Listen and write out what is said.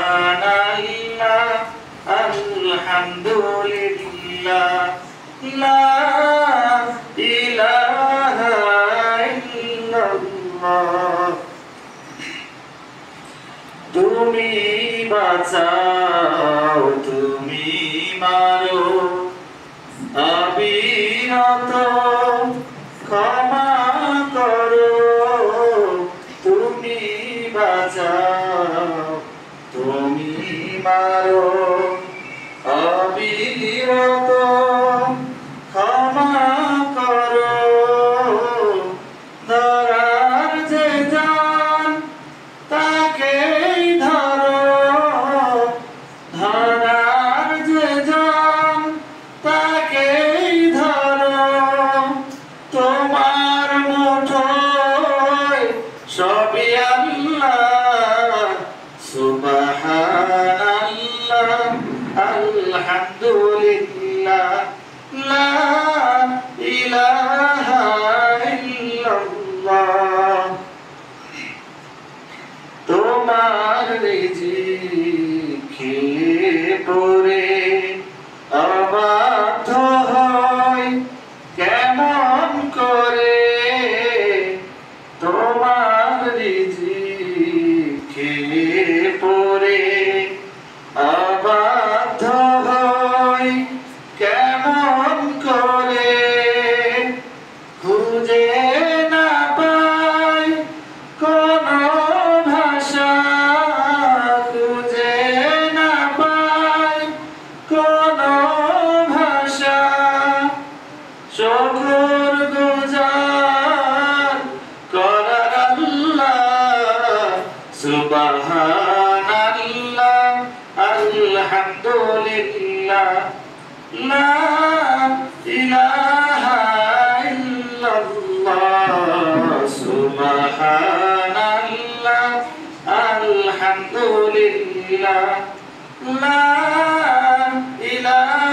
সুবহানাল্লাহ আলহামদুলিল্লাহ লা ইলাহা ইল্লাল্লাহ। তুমি বাঁচাও তুমি মারো অবিরত ক্ষমা করো। তুমি বাঁচাও তুমি মারো অবিরত ক্ষমা করো। ধরার যে জান তাকেই ধরো, ধরার যে জান তাকেই ধরো। তোমার মুঠোয় সবই আল্লাহ। সুবহানাল্লাহ আলহামদুলিল্লাহ লা ইলাহা ইল্লাল্লাহ। তোমার রিজিক খেয়ে পড়ে অবাধ্য হয় কেমন করে। তোমার রিজিক খেয়ে পড়ে অবাধ্য হয় কেমন করে। খুঁজে না পাই কোনো ভাষা, খুঁজে না পাই কোনো ভাষা। শুকর গুজার করার আল্লাহ। সুবহানাল্লাহ আলহামদুলিল্লাহ লা ইলাহা ইল্লাল্লাহ। সুবহানাল্লাহ আলহামদুলিল্লাহ লা ইলাহা